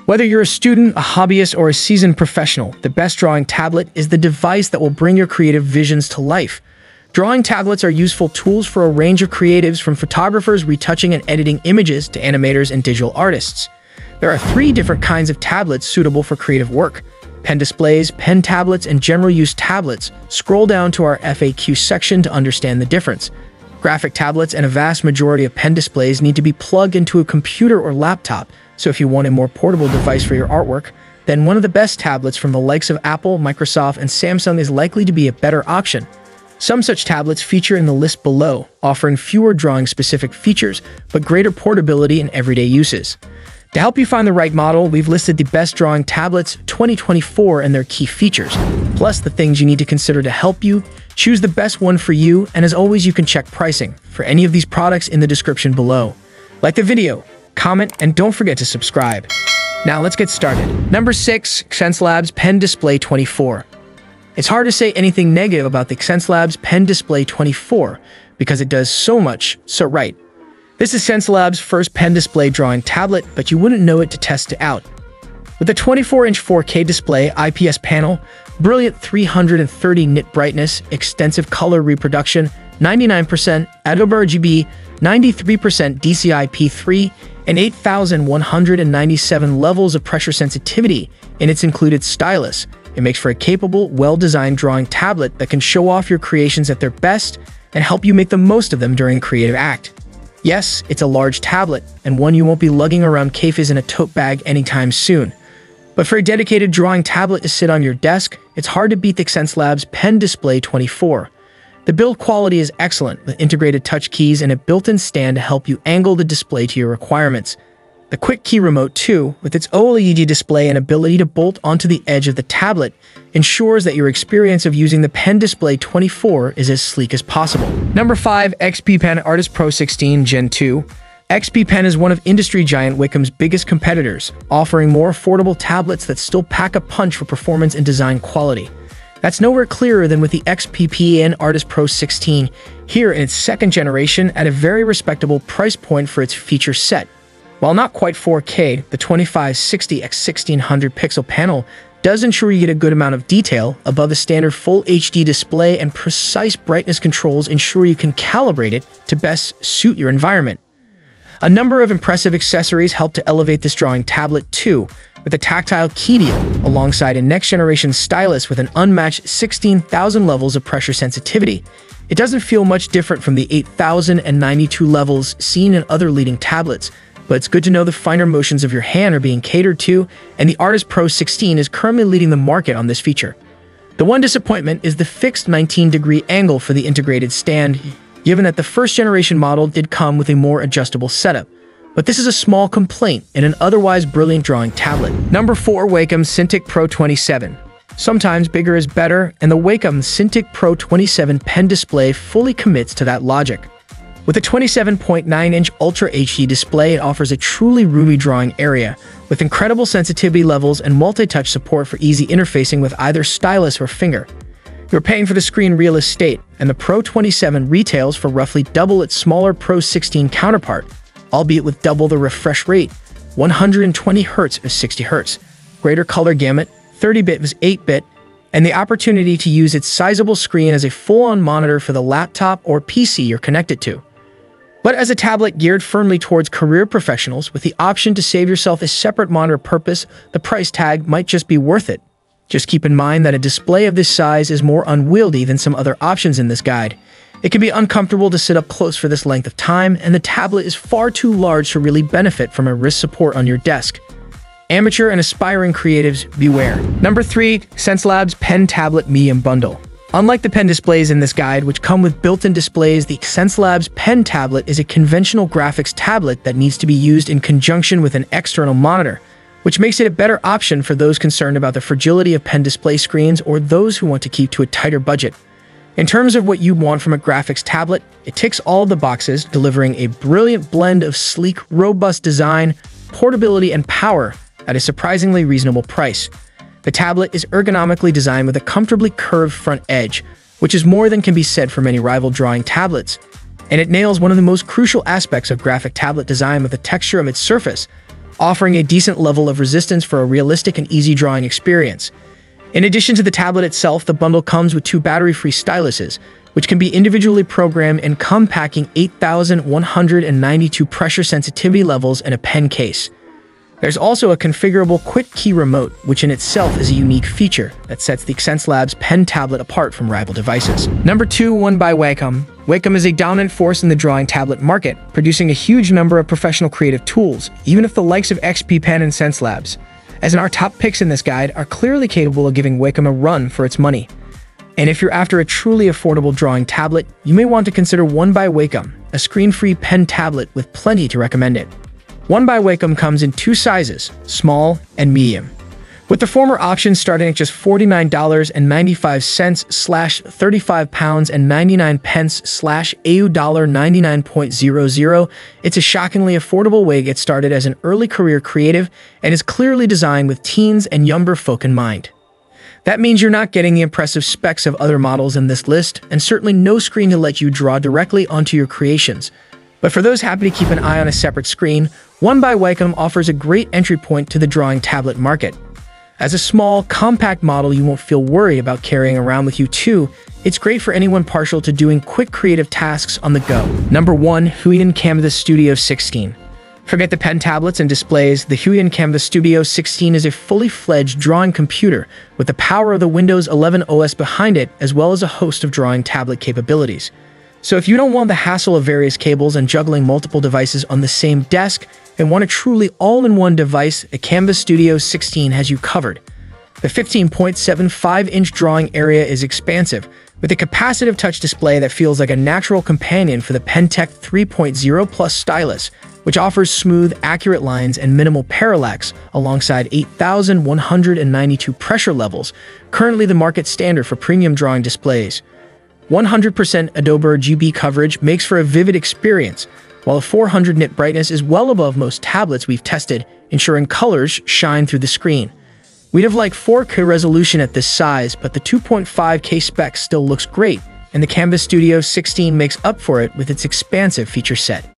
Whether you're a student, a hobbyist, or a seasoned professional, the best drawing tablet is the device that will bring your creative visions to life. Drawing tablets are useful tools for a range of creatives, from photographers retouching and editing images to animators and digital artists. There are 3 different kinds of tablets suitable for creative work: pen displays, pen tablets, and general use tablets. Scroll down to our FAQ section to understand the difference. Graphic tablets and a vast majority of pen displays need to be plugged into a computer or laptop, so if you want a more portable device for your artwork, then one of the best tablets from the likes of Apple, Microsoft, and Samsung is likely to be a better option. Some such tablets feature in the list below, offering fewer drawing-specific features, but greater portability in everyday uses. To help you find the right model, we've listed the best drawing tablets 2024 and their key features, plus the things you need to consider to help you choose the best one for you, and as always, you can check pricing for any of these products in the description below. Like the video, comment, and don't forget to subscribe. Now let's get started. Number 6. Xencelabs Pen Display 24. It's hard to say anything negative about the Xencelabs Pen Display 24 because it does so much so right. This is Xencelabs' first pen display drawing tablet, but you wouldn't know it to test it out. With a 24-inch 4K display, IPS panel, brilliant 330 nit brightness, extensive color reproduction, 99% Adobe RGB, 93% DCI-P3, and 8,197 levels of pressure sensitivity in its included stylus, it makes for a capable, well-designed drawing tablet that can show off your creations at their best and help you make the most of them during a creative act. Yes, it's a large tablet, and one you won't be lugging around cafes in a tote bag anytime soon. But for a dedicated drawing tablet to sit on your desk, it's hard to beat the Xencelabs Pen Display 24. The build quality is excellent, with integrated touch keys and a built-in stand to help you angle the display to your requirements. The quick key remote, too, with its OLED display and ability to bolt onto the edge of the tablet, ensures that your experience of using the Pen Display 24 is as sleek as possible. Number 5. XPPen Artist Pro 16 Gen 2. XPPen is one of industry giant Wacom's biggest competitors, offering more affordable tablets that still pack a punch for performance and design quality. That's nowhere clearer than with the XPPen Artist Pro 16, here in its 2nd generation at a very respectable price point for its feature set. While not quite 4K, the 2560x1600 pixel panel does ensure you get a good amount of detail above the standard full HD display, and precise brightness controls ensure you can calibrate it to best suit your environment. A number of impressive accessories help to elevate this drawing tablet too, with a tactile key deal alongside a next-generation stylus with an unmatched 16,000 levels of pressure sensitivity. It doesn't feel much different from the 8,092 levels seen in other leading tablets, but it's good to know the finer motions of your hand are being catered to, and the Artist Pro 16 is currently leading the market on this feature. The one disappointment is the fixed 19-degree angle for the integrated stand, given that the first-generation model did come with a more adjustable setup. But this is a small complaint in an otherwise brilliant drawing tablet. Number 4. Wacom Cintiq Pro 27. Sometimes bigger is better, and the Wacom Cintiq Pro 27 pen display fully commits to that logic. With a 27.9-inch Ultra HD display, it offers a truly roomy drawing area, with incredible sensitivity levels and multi-touch support for easy interfacing with either stylus or finger. You're paying for the screen real estate, and the Pro 27 retails for roughly double its smaller Pro 16 counterpart, albeit with double the refresh rate, 120 Hz or 60 Hz, greater color gamut, 30-bit vs 8-bit, and the opportunity to use its sizable screen as a full-on monitor for the laptop or PC you're connected to. But as a tablet geared firmly towards career professionals with the option to save yourself a separate monitor purpose, the price tag might just be worth it. Just keep in mind that a display of this size is more unwieldy than some other options in this guide. It can be uncomfortable to sit up close for this length of time, and the tablet is far too large to really benefit from a wrist support on your desk. Amateur and aspiring creatives, beware. Number 3. Xencelabs Pen Tablet Medium Bundle. Unlike the pen displays in this guide, which come with built-in displays, the Xencelabs Pen Tablet is a conventional graphics tablet that needs to be used in conjunction with an external monitor, which makes it a better option for those concerned about the fragility of pen display screens or those who want to keep to a tighter budget. In terms of what you want from a graphics tablet, it ticks all the boxes, delivering a brilliant blend of sleek, robust design, portability, and power at a surprisingly reasonable price. The tablet is ergonomically designed with a comfortably curved front edge, which is more than can be said for many rival drawing tablets, and it nails one of the most crucial aspects of graphic tablet design with the texture of its surface. offering a decent level of resistance for a realistic and easy drawing experience. In addition to the tablet itself, the bundle comes with 2 battery-free styluses, which can be individually programmed and come packing 8,192 pressure sensitivity levels and a pen case. There's also a configurable quick key remote, which in itself is a unique feature that sets the Xencelabs Pen tablet apart from rival devices. Number 2, one by Wacom. Wacom is a dominant force in the drawing tablet market, producing a huge number of professional creative tools, even if the likes of XPPen and Xencelabs, as in our top picks in this guide, are clearly capable of giving Wacom a run for its money. And if you're after a truly affordable drawing tablet, you may want to consider One by Wacom, a screen-free pen tablet with plenty to recommend it. One by Wacom comes in 2 sizes, small and medium, with the former option starting at just $49.95/£35.99/AU $99.00. It's a shockingly affordable way to get started as an early career creative and is clearly designed with teens and younger folk in mind. That means you're not getting the impressive specs of other models in this list, and certainly no screen to let you draw directly onto your creations. But for those happy to keep an eye on a separate screen, One by Wacom offers a great entry point to the drawing tablet market. As a small, compact model you won't feel worried about carrying around with you too, it's great for anyone partial to doing quick creative tasks on the go. Number 1, Huion Kamvas Studio 16. Forget the pen tablets and displays, the Huion Kamvas Studio 16 is a fully fledged drawing computer with the power of the Windows 11 OS behind it, as well as a host of drawing tablet capabilities. So if you don't want the hassle of various cables and juggling multiple devices on the same desk and want a truly all-in-one device, a Kamvas Studio 16 has you covered. The 15.75-inch drawing area is expansive, with a capacitive touch display that feels like a natural companion for the Pentec 3.0 Plus stylus, which offers smooth, accurate lines and minimal parallax alongside 8,192 pressure levels, currently the market standard for premium drawing displays. 100% Adobe RGB coverage makes for a vivid experience, while a 400 nit brightness is well above most tablets we've tested, ensuring colors shine through the screen. We'd have liked 4K resolution at this size, but the 2.5K spec still looks great, and the Kamvas Studio 16 makes up for it with its expansive feature set.